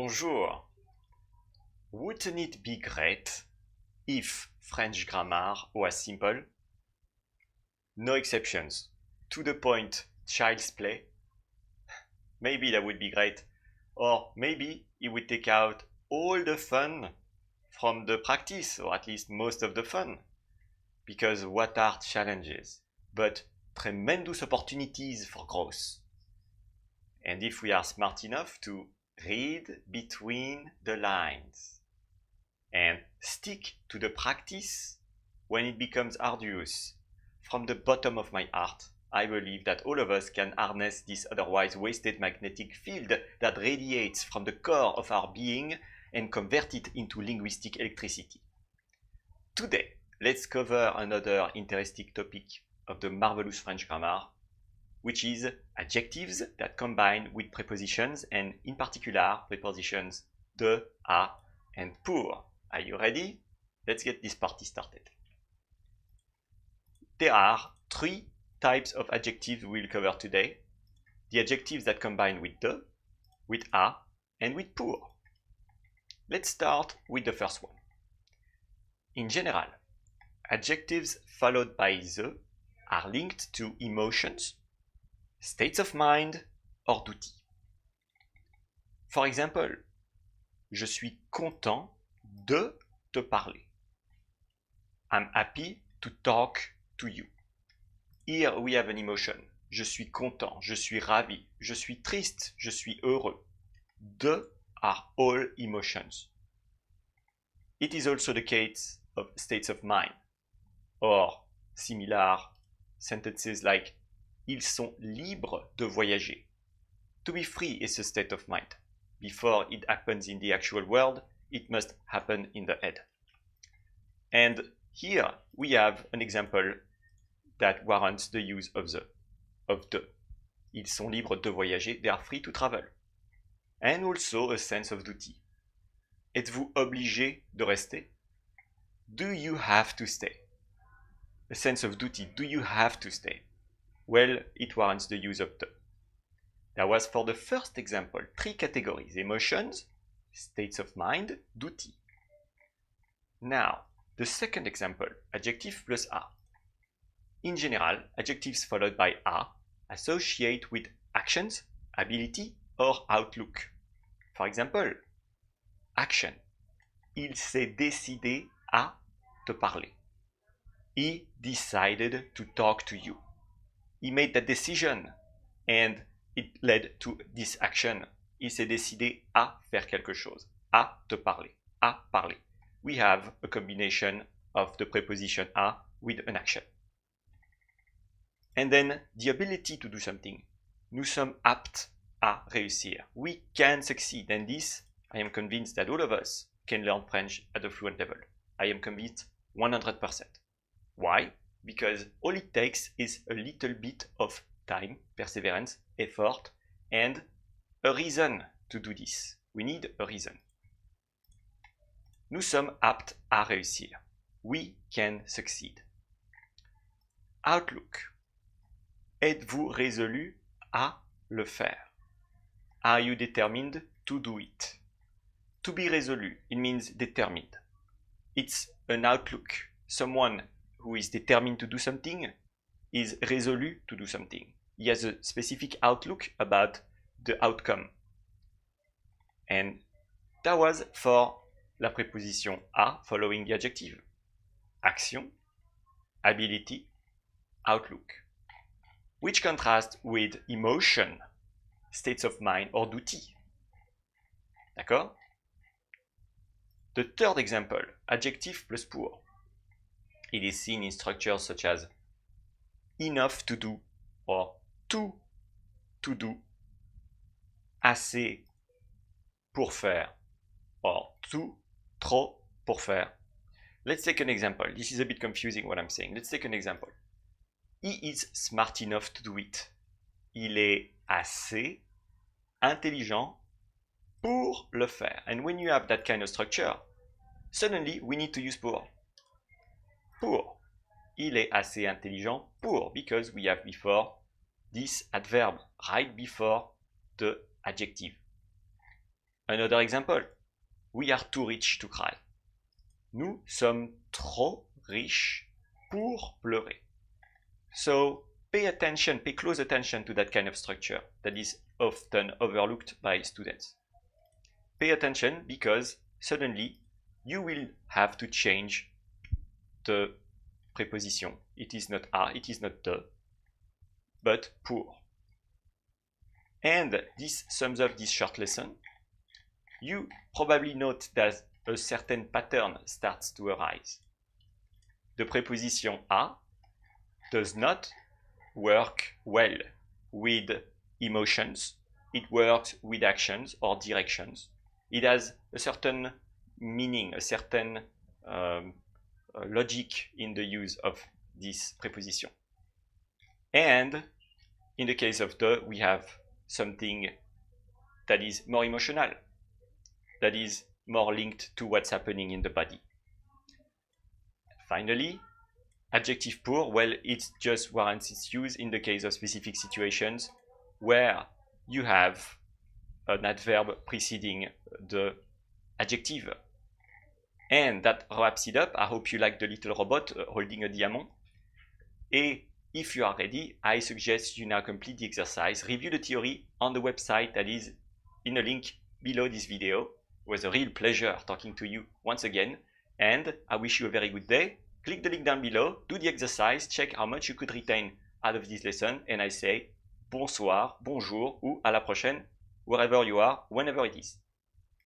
Bonjour. Wouldn't it be great if French grammar was simple? No exceptions. To the point, child's play. Maybe that would be great. Or maybe it would take out all the fun from the practice, or at least most of the fun. Because what are challenges? But tremendous opportunities for growth. And if we are smart enough to read between the lines and stick to the practice when it becomes arduous, from the bottom of my heart, I believe that all of us can harness this otherwise wasted magnetic field that radiates from the core of our being and convert it into linguistic electricity. Today, let's cover another interesting topic of the marvelous French grammar, which is adjectives that combine with prepositions, and in particular prepositions de, à, and pour. Are you ready? Let's get this party started. There are three types of adjectives we'll cover today. The adjectives that combine with de, with à, and with pour. Let's start with the first one. In general, adjectives followed by the are linked to emotions, states of mind, or duty. For example, je suis content de te parler. I'm happy to talk to you. Here we have an emotion. Je suis content, je suis ravi, je suis triste, je suis heureux. De are all emotions. It is also the case of states of mind, or similar sentences like ils sont libres de voyager. To be free is a state of mind. Before it happens in the actual world, it must happen in the head. And here we have an example that warrants the use of de. Ils sont libres de voyager, they are free to travel. And also a sense of duty. Êtes-vous obligé de rester? Do you have to stay? A sense of duty, do you have to stay? Well, it warrants the use of de. That was for the first example, three categories: emotions, states of mind, duty. Now, the second example, adjective plus a. In general, adjectives followed by a associate with actions, ability, or outlook. For example, action. Il s'est décidé à te parler. He decided to talk to you. He made that decision and it led to this action. Il s'est décidé à faire quelque chose. À te parler. À parler. We have a combination of the preposition à with an action. And then the ability to do something. Nous sommes aptes à réussir. We can succeed. And this, I am convinced that all of us can learn French at a fluent level. I am convinced 100%. Why? Because all it takes is a little bit of time, perseverance, effort, and a reason to do this. We need a reason. Nous sommes aptes à réussir. We can succeed. Outlook. Êtes-vous résolu à le faire? Are you determined to do it? To be résolu, it means determined. It's an outlook. Someone who is determined to do something is résolu to do something. He has a specific outlook about the outcome. And that was for la préposition à following the adjective. Action, ability, outlook. Which contrasts with emotion, states of mind, or duty. D'accord? The third example, adjective plus pour. It is seen in structures such as enough to do or to do, assez pour faire or trop pour faire. Let's take an example. This is a bit confusing what I'm saying. Let's take an example. He is smart enough to do it. Il est assez intelligent pour le faire. And when you have that kind of structure, suddenly we need to use pour. Pour. Il est assez intelligent pour, because we have before this adverb right before the adjective. Another example. We are too rich to cry. Nous sommes trop riches pour pleurer. So pay attention, pay close attention to that kind of structure that is often overlooked by students. Pay attention because suddenly you will have to change the preposition. It is not a, it is not the, but pour. And this sums up this short lesson. You probably note that a certain pattern starts to arise. The preposition a does not work well with emotions. It works with actions or directions. It has a certain meaning, a certain logic in the use of this preposition. And in the case of the, we have something that is more emotional, that is more linked to what's happening in the body. Finally, adjective pour, well, it just warrants its use in the case of specific situations where you have an adverb preceding the adjective. And that wraps it up. I hope you like the little robot holding a diamond. And if you are ready, I suggest you now complete the exercise. Review the theory on the website that is in a link below this video. It was a real pleasure talking to you once again. And I wish you a very good day. Click the link down below, do the exercise, check how much you could retain out of this lesson. And I say bonsoir, bonjour, ou à la prochaine, wherever you are, whenever it is.